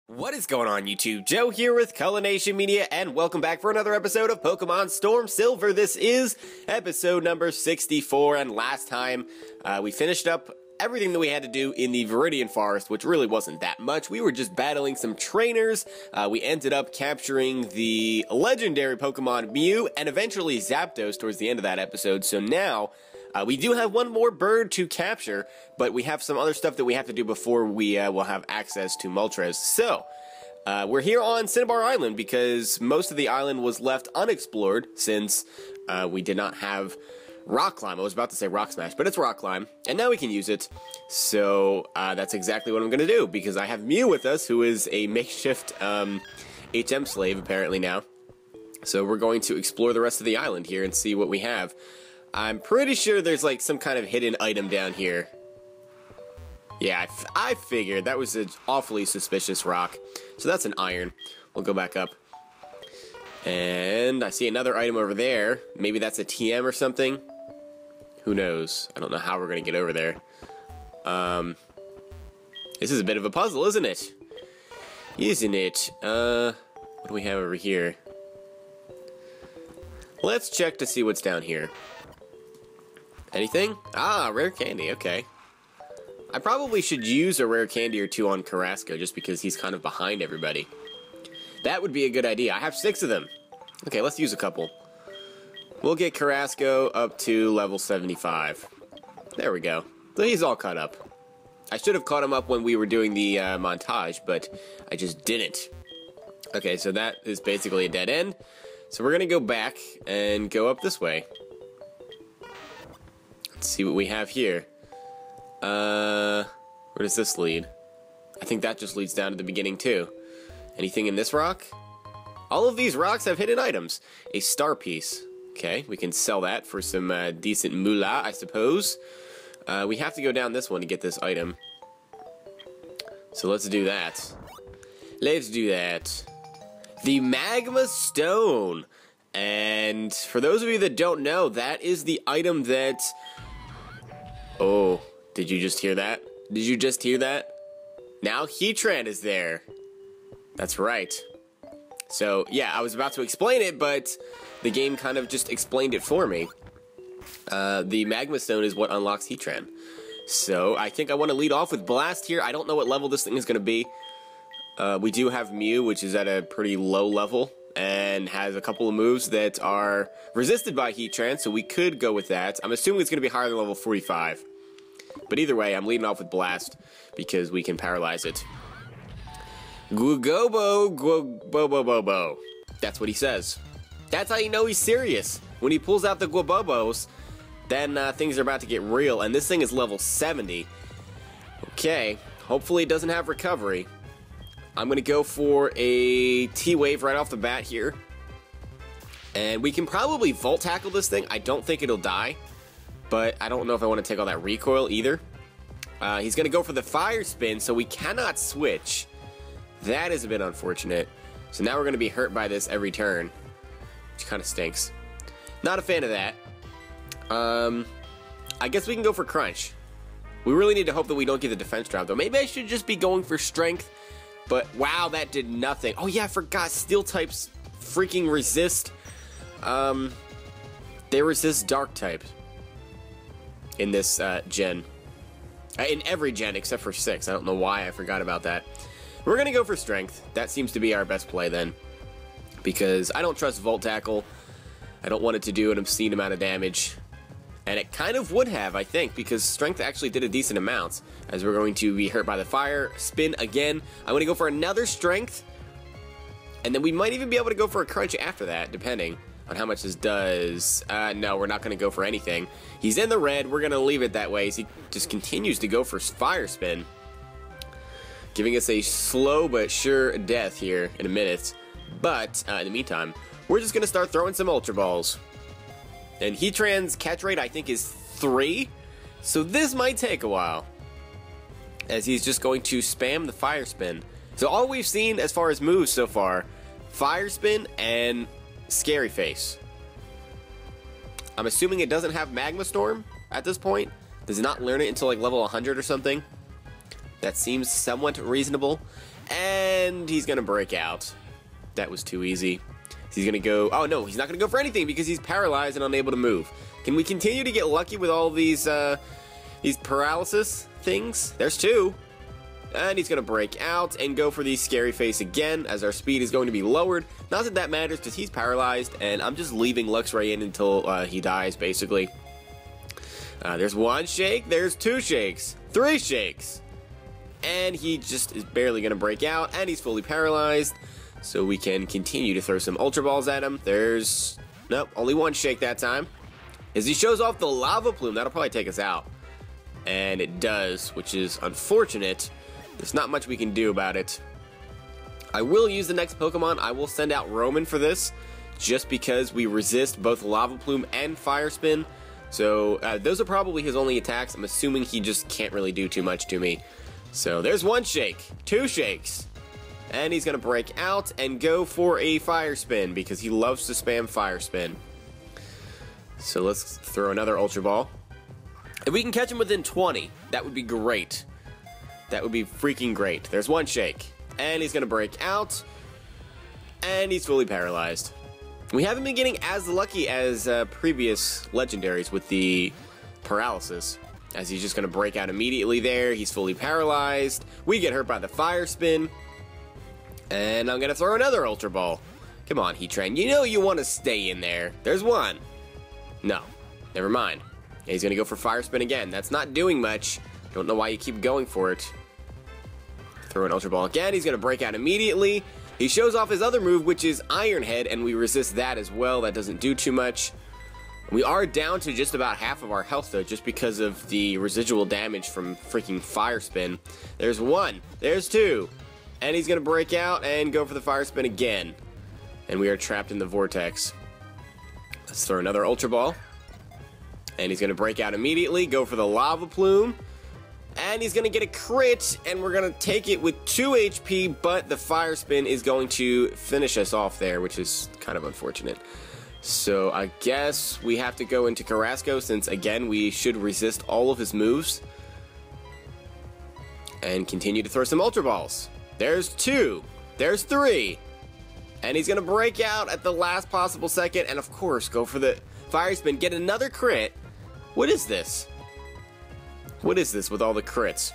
What is going on, YouTube? Joe here with Culination Media, and welcome back for another episode of Pokemon Storm Silver. This is episode number 64, and last time we finished up everything that we had to do in the Viridian Forest, which really wasn't that much. We were just battling some trainers. We ended up capturing the legendary Pokemon Mew, and eventually Zapdos towards the end of that episode. So now we do have one more bird to capture, but we have some other stuff that we have to do before we will have access to Moltres. So, we're here on Cinnabar Island because most of the island was left unexplored since we did not have Rock Climb. I was about to say Rock Smash, but it's Rock Climb, and now we can use it. So, that's exactly what I'm going to do, because I have Mew with us, who is a makeshift HM slave, apparently now. So we're going to explore the rest of the island here and see what we have. I'm pretty sure there's like some kind of hidden item down here. Yeah, I figured. That was an awfully suspicious rock. So that's an iron. We'll go back up. And I see another item over there. Maybe that's a TM or something. Who knows? I don't know how we're going to get over there. This is a bit of a puzzle, isn't it? Isn't it? What do we have over here? Let's check to see what's down here. Anything? Ah, rare candy, okay. I probably should use a rare candy or two on Carrasco, just because he's kind of behind everybody. That would be a good idea. I have 6 of them. Okay, let's use a couple. We'll get Carrasco up to level 75. There we go. So he's all caught up. I should have caught him up when we were doing the montage, but I just didn't. Okay, so that is basically a dead end. So we're going to go back and go up this way. Let's see what we have here. Where does this lead? I think that just leads down to the beginning too. Anything in this rock? All of these rocks have hidden items. A star piece. Okay, we can sell that for some decent moolah, I suppose. We have to go down this one to get this item. So let's do that. Let's do that. The Magma Stone. And for those of you that don't know, that is the item that... Oh, did you just hear that? Did you just hear that? Now Heatran is there. That's right. So, yeah, I was about to explain it, but the game kind of just explained it for me. The Magma Stone is what unlocks Heatran. So, I think I want to lead off with Blast here. I don't know what level this thing is going to be. We do have Mew, which is at a pretty low level, and has a couple of moves that are resisted by Heatran, so we could go with that. I'm assuming it's going to be higher than level 45. But either way, I'm leading off with Blast, because we can paralyze it. Guogobo, Guobobobo. That's what he says. That's how you know he's serious. When he pulls out the Guobobos, then things are about to get real, and this thing is level 70. Okay, hopefully it doesn't have recovery. I'm going to go for a T-Wave right off the bat here. And we can probably Volt Tackle this thing. I don't think it'll die, but I don't know if I want to take all that recoil either. He's going to go for the Fire Spin, so we cannot switch. That is a bit unfortunate. So now we're going to be hurt by this every turn, which kind of stinks. Not a fan of that. I guess we can go for Crunch. We really need to hope that we don't get the defense drop, though. Maybe I should just be going for Strength. But, wow, that did nothing. Oh, yeah, I forgot. Steel types freaking resist. They resist Dark types in this gen. In every gen except for 6. I don't know why I forgot about that. We're going to go for Strength. That seems to be our best play then. Because I don't trust Volt Tackle. I don't want it to do an obscene amount of damage. And it kind of would have, I think, because Strength actually did a decent amount, as we're going to be hurt by the Fire Spin again. I'm going to go for another Strength, and then we might even be able to go for a Crunch after that, depending on how much this does. No, we're not going to go for anything. He's in the red. We're going to leave it that way, as he just continues to go for Fire Spin, giving us a slow but sure death here in a minute. But, in the meantime, we're just going to start throwing some Ultra Balls. And Heatran's catch rate, I think, is 3. So this might take a while, as he's just going to spam the Fire Spin. So all we've seen as far as moves so far, Fire Spin and Scary Face. I'm assuming it doesn't have Magma Storm at this point. Does not learn it until like level 100 or something. That seems somewhat reasonable. And he's going to break out. That was too easy. He's going to go... Oh, no, he's not going to go for anything because he's paralyzed and unable to move. Can we continue to get lucky with all these paralysis things? There's two. And he's going to break out and go for the scary face again as our speed is going to be lowered. Not that that matters because he's paralyzed and I'm just leaving Luxray in until he dies, basically. There's one shake. There's two shakes. Three shakes. And he just is barely going to break out and he's fully paralyzed. So we can continue to throw some Ultra Balls at him. There's... Nope, only one shake that time. As he shows off the Lava Plume, that'll probably take us out. And it does, which is unfortunate. There's not much we can do about it. I will use the next Pokemon. I will send out Roman for this, just because we resist both Lava Plume and Fire Spin. So those are probably his only attacks. I'm assuming he just can't really do too much to me. So there's one shake, two shakes. And he's going to break out and go for a Fire Spin because he loves to spam Fire Spin. So let's throw another Ultra Ball. If we can catch him within 20, that would be great. That would be freaking great. There's one shake. And he's going to break out. And he's fully paralyzed. We haven't been getting as lucky as previous legendaries with the paralysis. As he's just going to break out immediately there. He's fully paralyzed. We get hurt by the Fire Spin. And I'm going to throw another Ultra Ball. Come on, Heatran. You know you want to stay in there. There's one. No. Never mind. And he's going to go for Fire Spin again. That's not doing much. Don't know why you keep going for it. Throw an Ultra Ball again. He's going to break out immediately. He shows off his other move, which is Iron Head, and we resist that as well. That doesn't do too much. We are down to just about half of our health, though, just because of the residual damage from freaking Fire Spin. There's one. There's two. And he's going to break out and go for the Fire Spin again. And we are trapped in the Vortex. Let's throw another Ultra Ball. And he's going to break out immediately, go for the Lava Plume. And he's going to get a crit, and we're going to take it with 2 HP, but the Fire Spin is going to finish us off there, which is kind of unfortunate. So I guess we have to go into Carrasco, since, again, we should resist all of his moves. And continue to throw some Ultra Balls. There's two. There's three. And he's going to break out at the last possible second, and of course, go for the Fire Spin, get another crit. What is this? What is this with all the crits?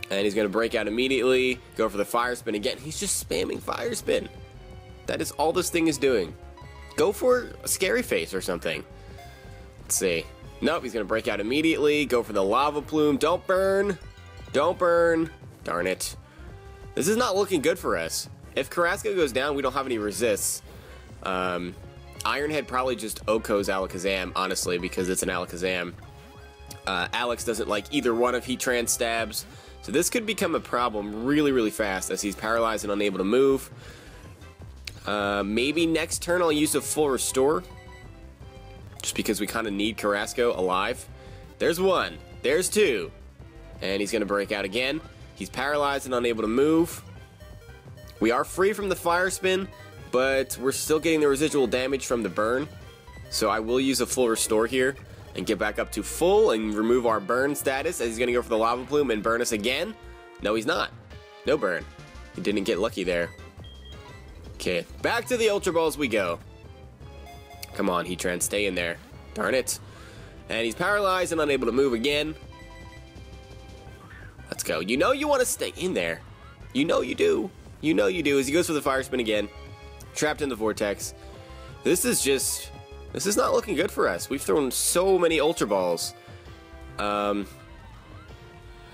And he's going to break out immediately, go for the Fire Spin again. He's just spamming Fire Spin. That is all this thing is doing. Go for a Scary Face or something. Let's see. Nope, he's going to break out immediately, go for the Lava Plume. Don't burn. Don't burn. Darn it. This is not looking good for us. If Carrasco goes down, we don't have any resists. Ironhead probably just OHKOs Alakazam, honestly, because it's an Alakazam. Alex doesn't like either one of Heatran's stabs, so this could become a problem really, really fast as he's paralyzed and unable to move. Maybe next turn I'll use a full restore, just because we kind of need Carrasco alive. There's one. There's two. And he's going to break out again. He's paralyzed and unable to move. We are free from the Fire Spin, but we're still getting the residual damage from the burn. So I will use a full restore here and get back up to full and remove our burn status as he's going to go for the Lava Plume and burn us again. No, he's not. No burn. He didn't get lucky there. Okay, back to the Ultra Balls we go. Come on, Heatran, stay in there. Darn it. And he's paralyzed and unable to move again. Let's go. You know you want to stay in there. You know you do. You know you do. As he goes for the Fire Spin again. Trapped in the Vortex. This is not looking good for us. We've thrown so many Ultra Balls. Man,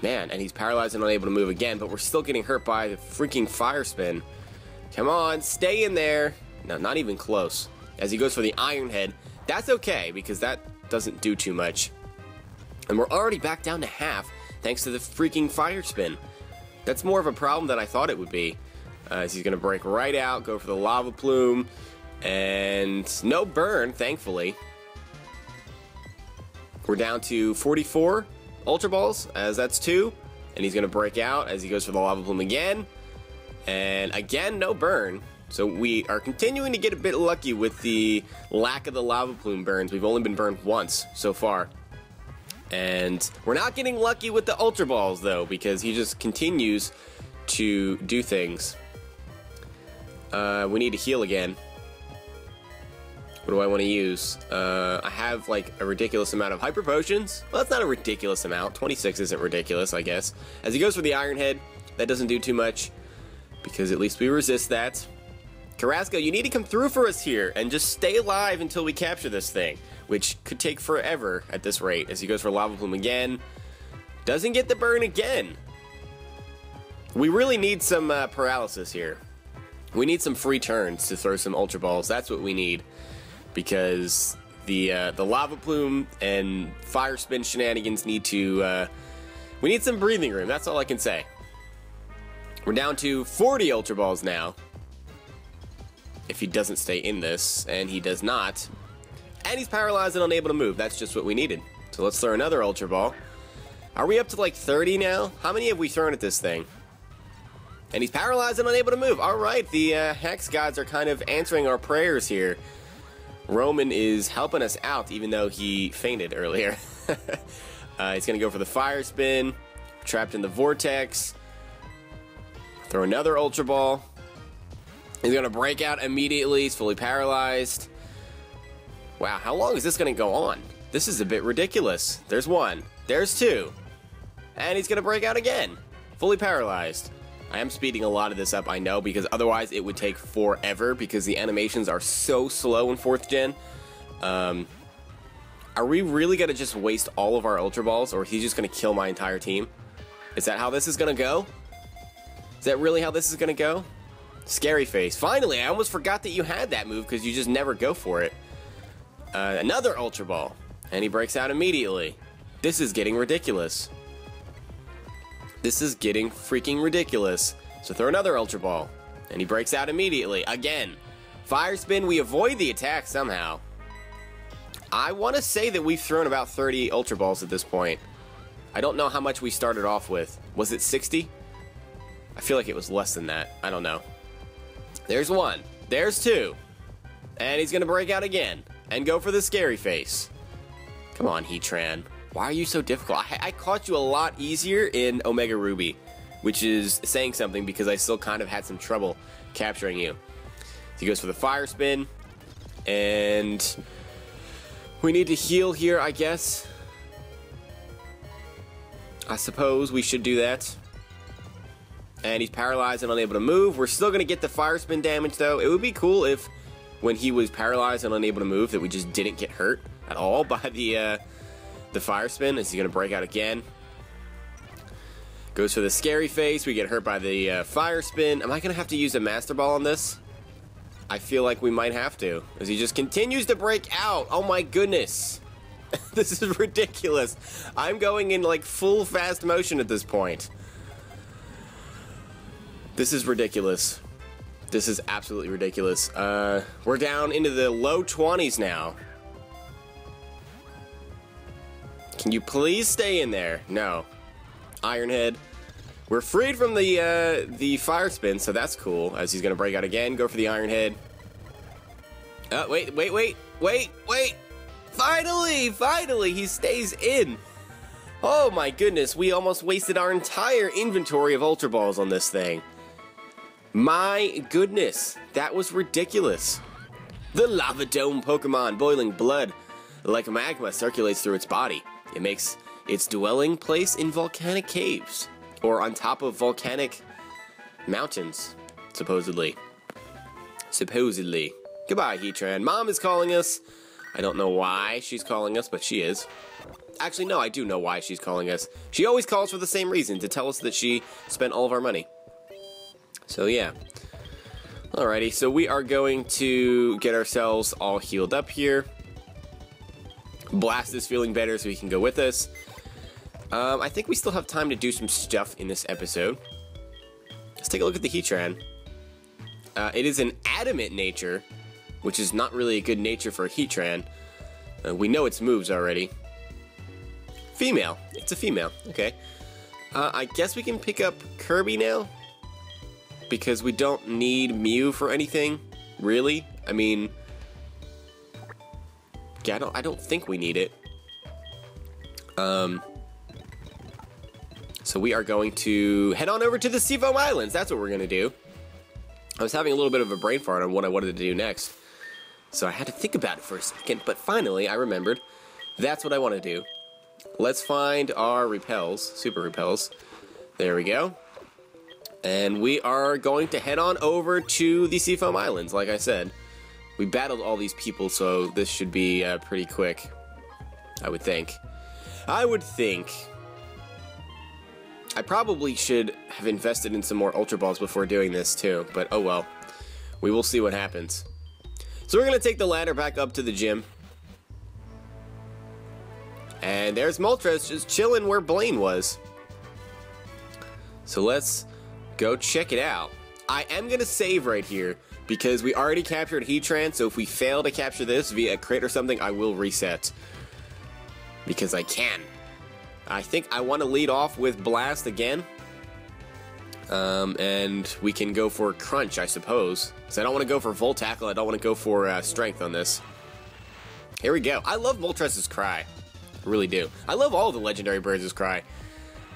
and he's paralyzed and unable to move again, but we're still getting hurt by the freaking Fire Spin. Come on, stay in there. No, not even close. As he goes for the Iron Head. That's okay, because that doesn't do too much. And we're already back down to half, thanks to the freaking Fire Spin. That's more of a problem than I thought it would be. As he's going to break right out, go for the Lava Plume, and no burn, thankfully. We're down to 44 Ultra Balls, as that's 2, and he's going to break out as he goes for the Lava Plume again, and again, no burn. So we are continuing to get a bit lucky with the lack of the Lava Plume burns. We've only been burned once so far. And we're not getting lucky with the Ultra Balls, though, because he just continues to do things. We need to heal again. What do I want to use? I have like a ridiculous amount of hyper potions. Well, that's not a ridiculous amount. 26 isn't ridiculous, I guess. As he goes for the Iron Head, that doesn't do too much because at least we resist that. Carrasco, you need to come through for us here and just stay alive until we capture this thing, which could take forever at this rate. As he goes for Lava Plume again. Doesn't get the burn again. We really need some paralysis here. We need some free turns to throw some Ultra Balls. That's what we need. Because the Lava Plume and Fire Spin shenanigans need to... we need some breathing room. That's all I can say. We're down to 40 Ultra Balls now. If he doesn't stay in this, and he does not. And he's paralyzed and unable to move. That's just what we needed. So let's throw another Ultra Ball. Are we up to like 30 now? How many have we thrown at this thing? And he's paralyzed and unable to move. Alright, the Hex Gods are kind of answering our prayers here. Roman is helping us out, even though he fainted earlier. He's going to go for the Fire Spin. Trapped in the Vortex. Throw another Ultra Ball. He's going to break out immediately. He's fully paralyzed. Wow, how long is this going to go on? This is a bit ridiculous. There's one. There's two. And he's going to break out again. Fully paralyzed. I am speeding a lot of this up, I know, because otherwise it would take forever because the animations are so slow in 4th gen. Are we really going to just waste all of our Ultra Balls, or is he just going to kill my entire team? Is that how this is going to go? Is that really how this is going to go? Scary Face. Finally, I almost forgot that you had that move because you just never go for it. Another Ultra Ball. And he breaks out immediately. This is getting ridiculous. This is getting freaking ridiculous. So throw another Ultra Ball. And he breaks out immediately. Again. Fire Spin. We avoid the attack somehow. I want to say that we've thrown about 30 Ultra Balls at this point. I don't know how much we started off with. Was it 60? I feel like it was less than that. I don't know. There's one. There's two. And he's going to break out again. And go for the Scary Face. Come on, Heatran. Why are you so difficult? I caught you a lot easier in Omega Ruby. Which is saying something because I still kind of had some trouble capturing you. He goes for the Fire Spin. And we need to heal here, I guess. I suppose we should do that. And he's paralyzed and unable to move. We're still going to get the Fire Spin damage, though. It would be cool if, when he was paralyzed and unable to move, that we just didn't get hurt at all by the Fire Spin. Is he going to break out again? Goes for the Scary Face. We get hurt by the Fire Spin. Am I going to have to use a Master Ball on this? I feel like we might have to, as he just continues to break out. Oh my goodness. This is ridiculous. I'm going in like full fast motion at this point. This is ridiculous. This is absolutely ridiculous. We're down into the low 20s now. Can you please stay in there? No. Iron Head. We're freed from the Fire Spin, so that's cool. As he's gonna break out again, go for the Iron Head. Wait. Finally, he stays in. Oh my goodness, we almost wasted our entire inventory of Ultra Balls on this thing. My goodness, that was ridiculous. The Lava Dome Pokemon Boiling Blood, like magma, circulates through its body. It makes its dwelling place in volcanic caves, or on top of volcanic mountains, supposedly. Goodbye, Heatran. Mom is calling us. I don't know why she's calling us, but she is. Actually, no, I do know why she's calling us. She always calls for the same reason, to tell us that she spent all of our money. So, yeah. Alrighty, so we are going to get ourselves all healed up here. Blast is feeling better, so he can go with us. I think we still have time to do some stuff in this episode. Let's take a look at the Heatran. It is an adamant nature, which is not really a good nature for a Heatran. We know its moves already. Female. It's a female. Okay. I guess we can pick up Kirby now, because we don't need Mew for anything, really. I mean, yeah, I don't think we need it. So we are going to head on over to the Seafoam Islands. That's what we're going to do. I was having a little bit of a brain fart on what I wanted to do next. So I had to think about it for a second, but finally I remembered that's what I want to do. Let's find our repels, super repels. There we go. And we are going to head on over to the Seafoam Islands, like I said. We battled all these people, so this should be pretty quick, I would think. I probably should have invested in some more Ultra Balls before doing this too, but oh well. We will see what happens. So we're going to take the ladder back up to the gym. And there's Moltres just chilling where Blaine was. So let's go check it out. I am going to save right here because we already captured Heatran, so if we fail to capture this via a crit or something, I will reset. Because I can. I think I want to lead off with Blast again. And we can go for Crunch, I suppose. Because I don't want to go for Volt Tackle, I don't want to go for Strength on this. Here we go. I love Moltres' Cry. I really do. I love all the legendary birds' Cry.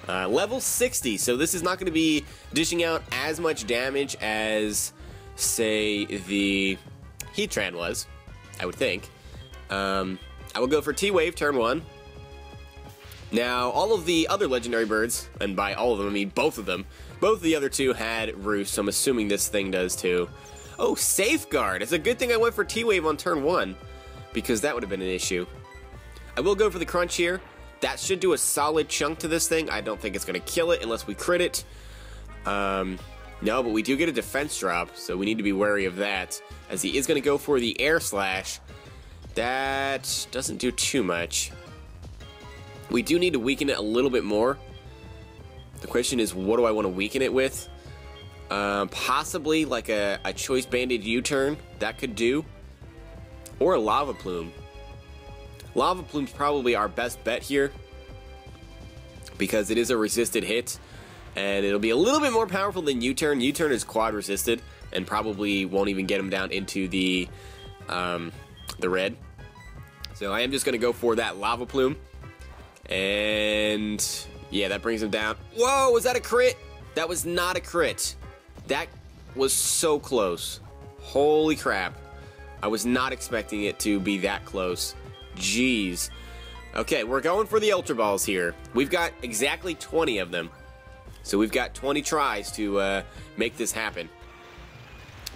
Level 60, so this is not going to be dishing out as much damage as, say, the Heatran was, I would think. I will go for T-Wave, turn 1. Now, all of the other legendary birds, and by all of them, I mean both of them, both of the other two had Roost, so I'm assuming this thing does too. Oh, Safeguard! It's a good thing I went for T-Wave on turn 1, because that would have been an issue. I will go for the Crunch here. That should do a solid chunk to this thing. I don't think it's going to kill it unless we crit it. No, but we do get a defense drop, so we need to be wary of that, as he is going to go for the Air Slash. That doesn't do too much. We do need to weaken it a little bit more. The question is, what do I want to weaken it with? Possibly like a Choice Banded U-turn. That could do. Or a Lava Plume. Lava Plume's probably our best bet here, because it is a resisted hit, and it'll be a little bit more powerful than U-turn. U-turn is quad resisted, and probably won't even get him down into the red. So I am just going to go for that Lava Plume, and yeah, that brings him down. Whoa, was that a crit? That was not a crit. That was so close. Holy crap. I was not expecting it to be that close. Jeez. Okay, we're going for the Ultra Balls here. We've got exactly 20 of them. So we've got 20 tries to make this happen.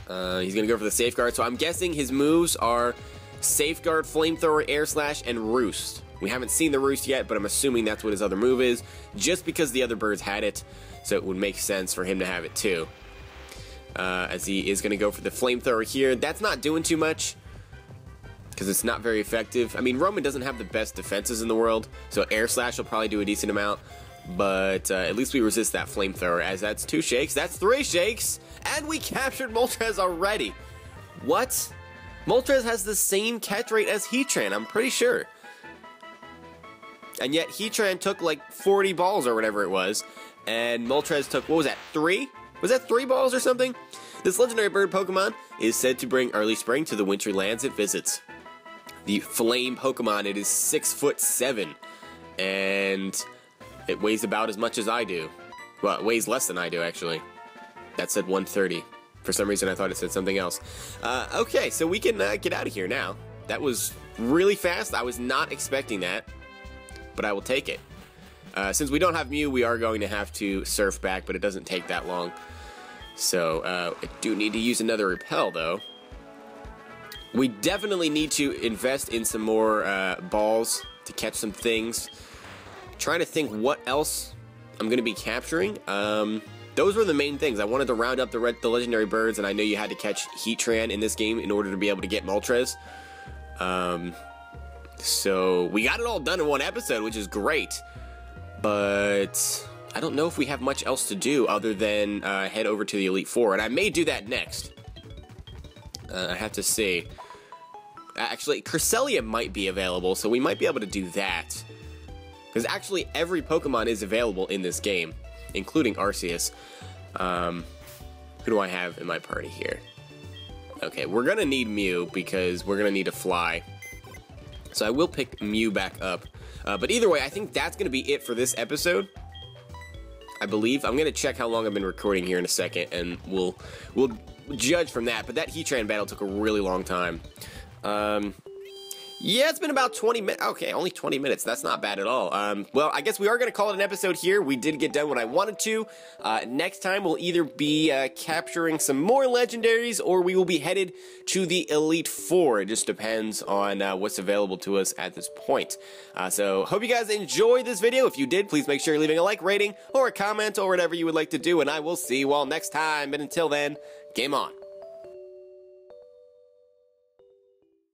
He's going to go for the Safeguard. So I'm guessing his moves are Safeguard, Flamethrower, Air Slash, and Roost. We haven't seen the Roost yet, but I'm assuming that's what his other move is, just because the other birds had it, so it would make sense for him to have it too. As he is going to go for the Flamethrower here. That's not doing too much, because it's not very effective. I mean, Roman doesn't have the best defenses in the world, so Air Slash will probably do a decent amount, but at least we resist that Flamethrower, as that's 2 shakes, that's 3 shakes, and we captured Moltres already. What? Moltres has the same catch rate as Heatran, I'm pretty sure. And yet Heatran took like 40 balls or whatever it was, and Moltres took, what was that, 3? Was that 3 balls or something? This legendary bird Pokemon is said to bring early spring to the wintry lands it visits. The Flame Pokemon, it is 6'7", and it weighs about as much as I do. Well, it weighs less than I do, actually. That said 130. For some reason, I thought it said something else. Okay, so we can get out of here now. That was really fast. I was not expecting that, but I will take it. Since we don't have Mew, we are going to have to surf back, but it doesn't take that long. So, I do need to use another Repel, though. We definitely need to invest in some more balls to catch some things. Trying to think what else I'm going to be capturing. Those were the main things. I wanted to round up the legendary birds, and I know you had to catch Heatran in this game in order to be able to get Moltres. So we got it all done in one episode, which is great. But I don't know if we have much else to do other than head over to the Elite Four, and I may do that next. I have to see. Actually, Cresselia might be available, so we might be able to do that. Because actually, every Pokemon is available in this game, including Arceus. Who do I have in my party here? Okay, we're going to need Mew, because we're going to need to fly. So I will pick Mew back up. But either way, I think that's going to be it for this episode. I believe. I'm gonna check how long I've been recording here in a second, and we'll judge from that. But that Heatran battle took a really long time. Yeah, it's been about 20 minutes. Okay, only 20 minutes. That's not bad at all. Well, I guess we are going to call it an episode here. We did get done what I wanted to. Next time, we'll either be capturing some more legendaries, or we will be headed to the Elite Four. It just depends on what's available to us at this point. So, hope you guys enjoyed this video. If you did, please make sure you're leaving a like, rating, or a comment, or whatever you would like to do, and I will see you all next time. But until then, game on.